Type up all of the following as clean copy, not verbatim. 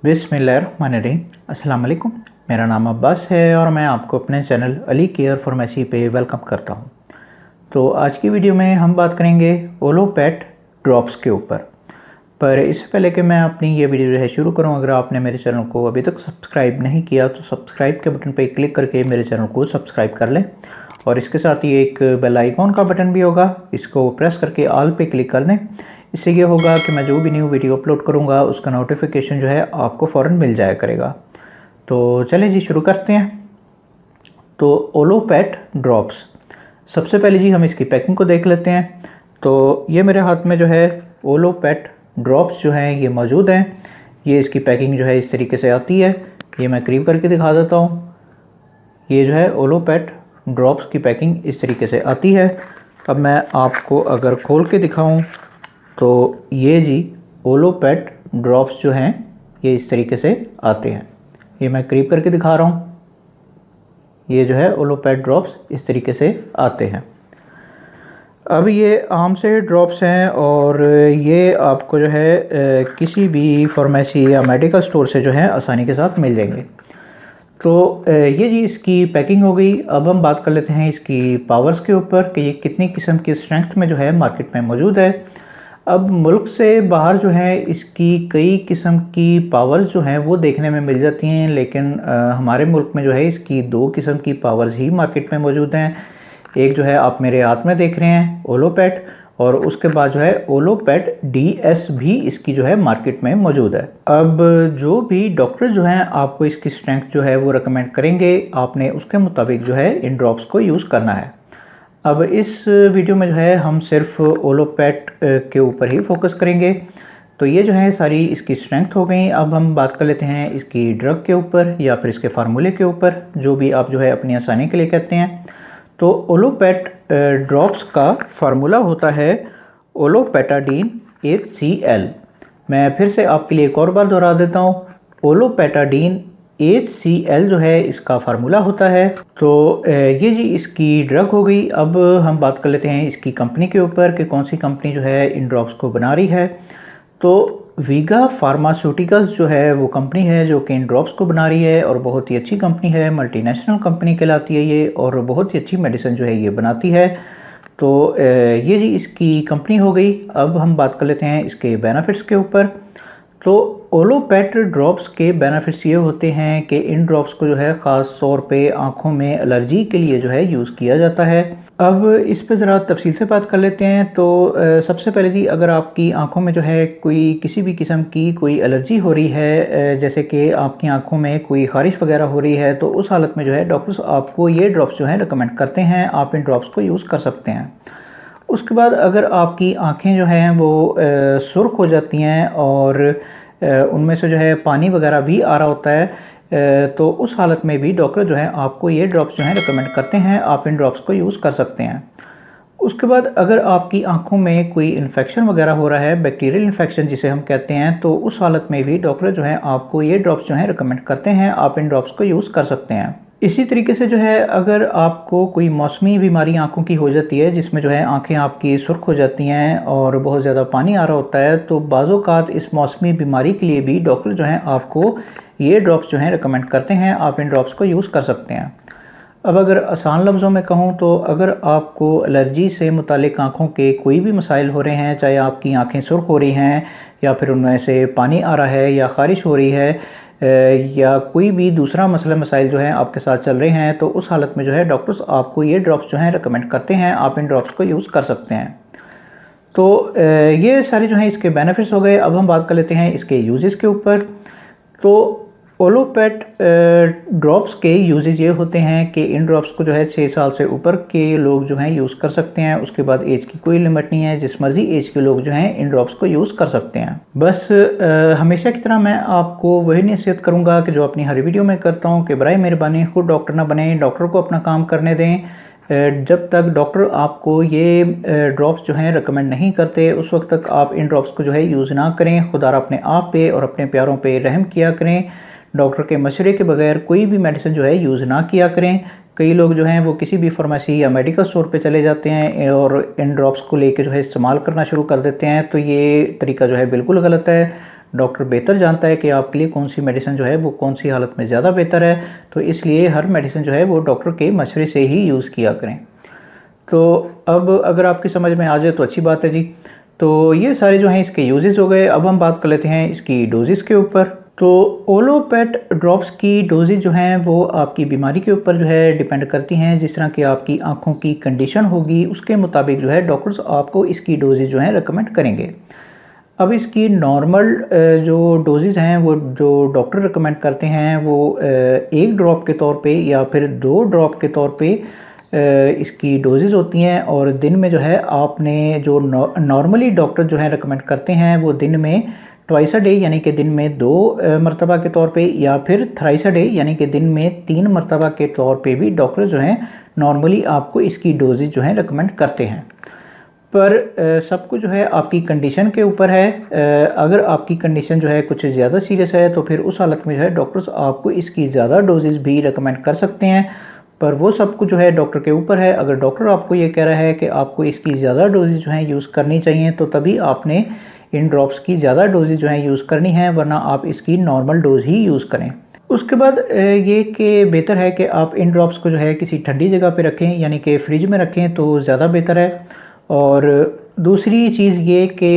बिस्मिल्लाहिर्रहमानिर्रहीम। अस्सलाम वालेकुम। मेरा नाम अब्बास है और मैं आपको अपने चैनल अली केयर फार्मेसी पे वेलकम करता हूँ। तो आज की वीडियो में हम बात करेंगे ओलोपैट ड्रॉप्स के ऊपर। पर इससे पहले कि मैं अपनी ये वीडियो जो है शुरू करूँ, अगर आपने मेरे चैनल को अभी तक सब्सक्राइब नहीं किया तो सब्सक्राइब के बटन पर क्लिक करके मेरे चैनल को सब्सक्राइब कर लें और इसके साथ ही एक बेल आइकॉन का बटन भी होगा, इसको प्रेस करके ऑल पे क्लिक कर दें। इससे ये होगा कि मैं जो भी न्यू वीडियो अपलोड करूँगा उसका नोटिफिकेशन जो है आपको फ़ौरन मिल जाया करेगा। तो चलें जी शुरू करते हैं। तो ओलोपैट ड्रॉप्स, सबसे पहले जी हम इसकी पैकिंग को देख लेते हैं। तो ये मेरे हाथ में जो है ओलोपैट ड्रॉप्स जो हैं ये मौजूद हैं। ये इसकी पैकिंग जो है इस तरीके से आती है। ये मैं करीब करके दिखा देता हूँ। ये जो है ओलोपैट ड्रॉप्स की पैकिंग इस तरीके से आती है। अब मैं आपको अगर खोल के दिखाऊं तो ये जी ओलोपैट ड्रॉप्स जो हैं ये इस तरीके से आते हैं। ये मैं करीब करके दिखा रहा हूँ। ये जो है ओलोपैट ड्रॉप्स इस तरीके से आते हैं। अब ये आम से ड्रॉप्स हैं और ये आपको जो है किसी भी फार्मेसी या मेडिकल स्टोर से जो है आसानी के साथ मिल जाएंगे। तो ये जी इसकी पैकिंग हो गई। अब हम बात कर लेते हैं इसकी पावर्स के ऊपर कि ये कितनी किस्म की स्ट्रेंथ में जो है मार्केट में मौजूद है। अब मुल्क से बाहर जो है इसकी कई किस्म की पावर्स जो हैं वो देखने में मिल जाती हैं, लेकिन हमारे मुल्क में जो है इसकी दो किस्म की पावर्स ही मार्केट में मौजूद हैं। एक जो है आप मेरे हाथ में देख रहे हैं ओलोपैट, और उसके बाद जो है ओलोपैट DS भी इसकी जो है मार्केट में मौजूद है। अब जो भी डॉक्टर जो हैं आपको इसकी स्ट्रेंथ जो है वो रिकमेंड करेंगे, आपने उसके मुताबिक जो है इन ड्रॉप्स को यूज़ करना है। अब इस वीडियो में जो है हम सिर्फ ओलोपैट के ऊपर ही फोकस करेंगे। तो ये जो है सारी इसकी स्ट्रेंथ हो गई। अब हम बात कर लेते हैं इसकी ड्रग के ऊपर या फिर इसके फार्मूले के ऊपर, जो भी आप जो है अपनी आसानी के लिए कहते हैं। तो ओलोपैट ड्रॉप्स का फार्मूला होता है ओलोपेटाडीन HCl। मैं फिर से आपके लिए एक और बार दोहरा देता हूँ। ओलोपेटाडीन HCl जो है इसका फार्मूला होता है। तो ये जी इसकी ड्रग हो गई। अब हम बात कर लेते हैं इसकी कंपनी के ऊपर कि कौन सी कंपनी जो है इन ड्रग्स को बना रही है। तो वीगा फार्मास्यूटिकल्स जो है वो कंपनी है जो कि इन ड्रॉप्स को बना रही है और बहुत ही अच्छी कंपनी है, मल्टीनेशनल कंपनी कहलाती है ये, और बहुत ही अच्छी मेडिसिन जो है ये बनाती है। तो ये जी इसकी कंपनी हो गई। अब हम बात कर लेते हैं इसके बेनिफिट्स के ऊपर। तो ओलोपैट ड्रॉप्स के बेनिफिट्स ये होते हैं कि इन ड्रॉप्स को जो है ख़ास तौर पे आँखों में एलर्जी के लिए जो है यूज़ किया जाता है। अब इस पे ज़रा तफसील से बात कर लेते हैं। तो सबसे पहले जी अगर आपकी आंखों में जो है कोई किसी भी किस्म की कोई एलर्जी हो रही है, जैसे कि आपकी आंखों में कोई ख़ारिश वगैरह हो रही है, तो उस हालत में जो है डॉक्टर्स आपको ये ड्रॉप्स जो है रिकमेंड करते हैं। आप इन ड्रॉप्स को यूज़ कर सकते हैं। उसके बाद अगर आपकी आँखें जो हैं वो सुर्ख हो जाती हैं और उनमें से जो है पानी वगैरह भी आ रहा होता है, तो उस हालत में भी डॉक्टर जो है आपको ये ड्रॉप्स जो है रिकमेंड करते हैं। आप इन ड्रॉप्स को यूज़ कर सकते हैं। उसके बाद अगर आपकी आंखों में कोई इन्फेक्शन वगैरह हो रहा है, बैक्टीरियल इन्फेक्शन जिसे हम कहते हैं, तो उस हालत में भी डॉक्टर जो है आपको ये ड्रॉप्स जो है रिकमेंड करते हैं। आप इन ड्रॉप्स को यूज़ कर सकते हैं। इसी तरीके से जो है अगर आपको कोई मौसमी बीमारी आंखों की हो जाती है, जिसमें जो है आंखें आपकी सुर्ख हो जाती हैं और बहुत ज़्यादा पानी आ रहा होता है, तो बाज़-औक़ात इस मौसमी बीमारी के लिए भी डॉक्टर जो हैं आपको ये ड्रॉप्स जो हैं रिकमेंड करते हैं। आप इन ड्रॉप्स को यूज़ कर सकते हैं। अब अगर आसान लफ्ज़ों में कहूँ तो अगर आपको एलर्जी से मुतालिक आँखों के कोई भी मसाइल हो रहे हैं, चाहे आपकी आँखें सुर्ख हो रही हैं या फिर उनमें से पानी आ रहा है या ख़ारिश हो रही है, या कोई भी दूसरा मसला मसाइल जो है आपके साथ चल रहे हैं, तो उस हालत में जो है डॉक्टर्स आपको ये ड्रॉप्स जो हैं रिकमेंड करते हैं। आप इन ड्रॉप्स को यूज़ कर सकते हैं। तो ये सारे जो हैं इसके बेनिफिट्स हो गए। अब हम बात कर लेते हैं इसके यूजेस के ऊपर। तो ओलोपैट ड्रॉप्स के यूजेस ये होते हैं कि इन ड्रॉप्स को जो है 6 साल से ऊपर के लोग जो हैं यूज़ कर सकते हैं। उसके बाद एज की कोई लिमिट नहीं है, जिस मर्ज़ी एज के लोग जो हैं इन ड्रॉप्स को यूज़ कर सकते हैं। बस हमेशा की तरह मैं आपको वही नसीहत करूँगा कि जो अपनी हर वीडियो में करता हूँ कि बराए मेहरबानी खुद डॉक्टर ना बने, डॉक्टर को अपना काम करने दें। जब तक डॉक्टर आपको ये ड्रॉप्स जो हैं रिकमेंड नहीं करते, उस वक्त तक आप इन ड्रॉप्स को जो है यूज़ ना करें। खुदा अपने आप पे और अपने प्यारों पे रहम किया करें। डॉक्टर के मशवरे के बगैर कोई भी मेडिसिन जो है यूज़ ना किया करें। कई लोग जो हैं वो किसी भी फार्मेसी या मेडिकल स्टोर पे चले जाते हैं और इन ड्रॉप्स को लेके जो है इस्तेमाल करना शुरू कर देते हैं, तो ये तरीका जो है बिल्कुल गलत है। डॉक्टर बेहतर जानता है कि आपके लिए कौन सी मेडिसिन जो है वो कौन सी हालत में ज़्यादा बेहतर है, तो इसलिए हर मेडिसिन जो है वो डॉक्टर के मशवरे से ही यूज़ किया करें। तो अब अगर आपकी समझ में आ जाए तो अच्छी बात है जी। तो ये सारे जो हैं इसके यूजेस हो गए। अब हम बात कर लेते हैं इसकी डोजेस के ऊपर। तो ओलोपेट ड्रॉप्स की डोजेज जो हैं वो आपकी बीमारी के ऊपर जो है डिपेंड करती हैं। जिस तरह की आपकी आंखों की कंडीशन होगी उसके मुताबिक जो है डॉक्टर्स आपको इसकी डोजेज जो हैं रिकमेंड करेंगे। अब इसकी नॉर्मल जो डोजेज हैं वो जो डॉक्टर रिकमेंड करते हैं वो 1 ड्रॉप के तौर पे या फिर 2 ड्रॉप के तौर पे इसकी डोजेज़ होती हैं। और दिन में जो है आपने जो नॉर्मली डॉक्टर जो है रिकमेंड करते हैं वो दिन में ट्वाइस अ डे यानी कि दिन में 2 मरतबा के तौर पे या फिर थ्राइस अ डे यानी कि दिन में 3 मरतबा के तौर पे भी डॉक्टर जो हैं नॉर्मली आपको इसकी डोजेज जो है रिकमेंड करते हैं। पर सब कुछ जो है आपकी कंडीशन के ऊपर है। अगर आपकी कंडीशन जो है कुछ ज़्यादा सीरियस है तो फिर उस हालत में जो है डॉक्टर्स आपको इसकी ज़्यादा डोजेज़ भी रिकमेंड कर सकते हैं। पर वो सब कुछ जो है डॉक्टर के ऊपर है। अगर डॉक्टर आपको ये कह रहा है कि आपको इसकी ज़्यादा डोजेज जो है यूज़ करनी चाहिए तो तभी आपने इन ड्रॉप्स की ज़्यादा डोजेज जो है यूज़ करनी है, वरना आप इसकी नॉर्मल डोज ही यूज़ करें। उसके बाद ये कि बेहतर है कि आप इन ड्रॉप्स को जो है किसी ठंडी जगह पे रखें, यानी कि फ्रिज में रखें तो ज़्यादा बेहतर है। और दूसरी चीज़ ये कि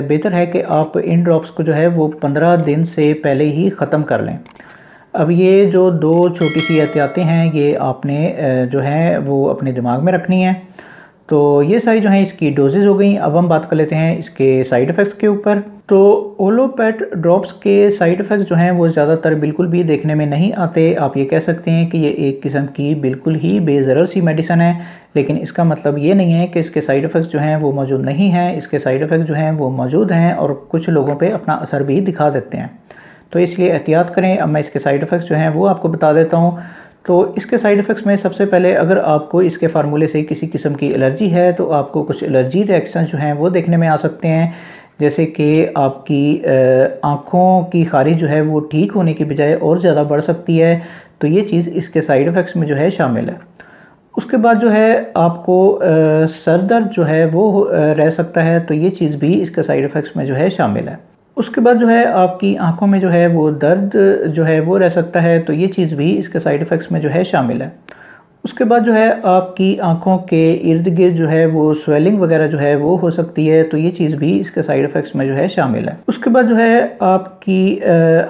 बेहतर है कि आप इन ड्रॉप्स को जो है वो 15 दिन से पहले ही ख़त्म कर लें। अब ये जो 2 छोटी सी एहतियातें हैं ये आपने जो है वो अपने दिमाग में रखनी है। तो ये सारी जो हैं इसकी डोजेज़ हो गई। अब हम बात कर लेते हैं इसके साइड इफ़ेक्ट्स के ऊपर। तो ओलोपेट ड्रॉप्स के साइड इफ़ेक्ट्स जो हैं वो ज़्यादातर बिल्कुल भी देखने में नहीं आते। आप ये कह सकते हैं कि ये एक किस्म की बिल्कुल ही बेज़रर सी मेडिसिन है, लेकिन इसका मतलब ये नहीं है कि इसके साइड इफ़ेक्ट्स जो हैं वो मौजूद नहीं हैं। इसके साइड इफ़ेक्ट्स जो हैं वो मौजूद हैं और कुछ लोगों पे अपना असर भी दिखा देते हैं, तो इसलिए एहतियात करें। अब मैं इसके साइड इफ़ेक्ट्स जो हैं वो आपको बता देता हूँ। तो इसके साइड इफ़ेक्ट्स में सबसे पहले अगर आपको इसके फार्मूले से किसी किस्म की एलर्जी है तो आपको कुछ एलर्जी रिएक्शन जो हैं वो देखने में आ सकते हैं। जैसे कि आपकी आँखों की खारिश जो है वो ठीक होने की बजाय और ज़्यादा बढ़ सकती है, तो ये चीज़ इसके साइड इफ़ेक्ट्स में जो है शामिल है। उसके बाद जो है आपको सर दर्द जो है वो रह सकता है, तो ये चीज़ भी इसके साइड इफ़ेक्ट्स में जो है शामिल है। उसके बाद जो है आपकी आँखों में जो है वो दर्द जो है वो रह सकता है, तो ये चीज़ भी इसके साइड इफ़ेक्ट्स में जो है शामिल है। उसके बाद जो है आपकी आँखों के इर्द गिर्द जो है वो स्वेलिंग वगैरह जो है वो हो सकती है, तो ये चीज़ भी इसके साइड इफ़ेक्ट्स में जो है शामिल है। उसके बाद जो है आपकी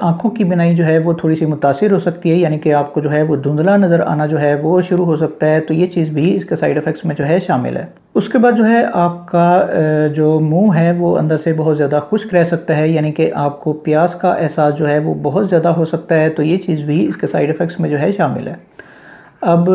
आँखों की बिनाई जो है वो थोड़ी सी मुतासिर हो सकती है, यानी कि आपको जो है वो धुंधला नज़र आना जो है वो शुरू हो सकता है, तो ये चीज़ भी इसके साइड इफ़ेक्ट्स में जो है शामिल है। उसके बाद जो है आपका जो मुंह है वो अंदर से बहुत ज़्यादा खुश्क रह सकता है, यानी कि आपको प्यास का एहसास जो है वो बहुत ज़्यादा हो सकता है, तो ये चीज़ भी इसके साइड इफ़ेक्ट्स में जो है शामिल है। अब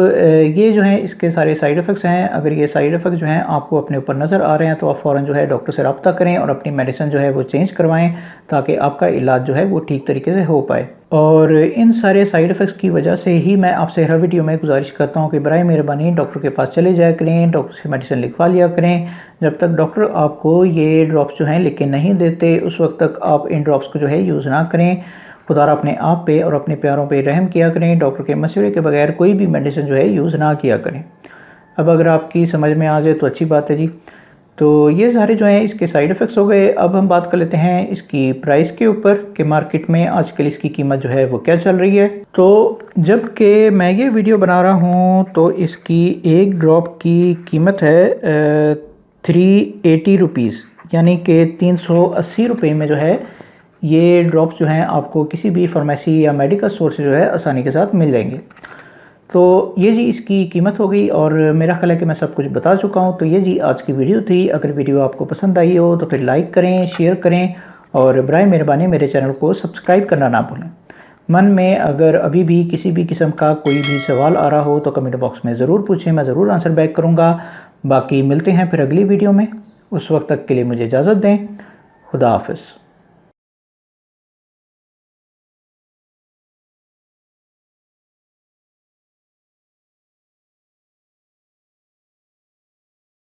ये जो है इसके सारे साइड इफ़ेक्ट्स हैं। अगर ये साइड इफ़ेक्ट जो हैं आपको अपने ऊपर नज़र आ रहे हैं तो आप फ़ौरन जो है डॉक्टर से रब्ता करें और अपनी मेडिसिन जो है वो चेंज करवाएं, ताकि आपका इलाज जो है वो ठीक तरीके से हो पाए। और इन सारे साइड इफ़ेक्ट्स की वजह से ही मैं आपसे हर वीडियो में गुजारिश करता हूँ कि बराए मेहरबानी डॉक्टर के पास चले जाया करें, डॉक्टर से मेडिसिन लिखवा लिया करें। जब तक डॉक्टर आपको ये ड्रॉप्स जो हैं लिख के नहीं देते उस वक्त तक आप इन ड्रॉप्स को जो है यूज़ ना करें। खुदा अपने आप पे और अपने प्यारों पे रहम किया करें। डॉक्टर के मशवरे के बगैर कोई भी मेडिसिन जो है यूज़ ना किया करें। अब अगर आपकी समझ में आ जाए तो अच्छी बात है जी। तो ये सारे जो हैं इसके साइड इफ़ेक्ट्स हो गए। अब हम बात कर लेते हैं इसकी प्राइस के ऊपर कि मार्केट में आजकल इसकी कीमत जो है वो क्या चल रही है। तो जबकि मैं ये वीडियो बना रहा हूँ तो इसकी 1 ड्रॉप की कीमत है 380 रुपीज़, यानी कि 380 रुपये में जो है ये ड्रॉप्स जो हैं आपको किसी भी फार्मेसी या मेडिकल स्टोर से जो है आसानी के साथ मिल जाएंगे। तो ये जी इसकी कीमत हो गई और मेरा ख्याल है कि मैं सब कुछ बता चुका हूँ। तो ये जी आज की वीडियो थी। अगर वीडियो आपको पसंद आई हो तो फिर लाइक करें, शेयर करें और बराए मेहरबानी मेरे चैनल को सब्सक्राइब करना ना भूलें। मन में अगर अभी भी किसी भी किस्म का कोई भी सवाल आ रहा हो तो कमेंट बॉक्स में ज़रूर पूछें, मैं ज़रूर आंसर बैक करूँगा। बाकी मिलते हैं फिर अगली वीडियो में, उस वक्त तक के लिए मुझे इजाज़त दें। खुदा हाफ़िज़।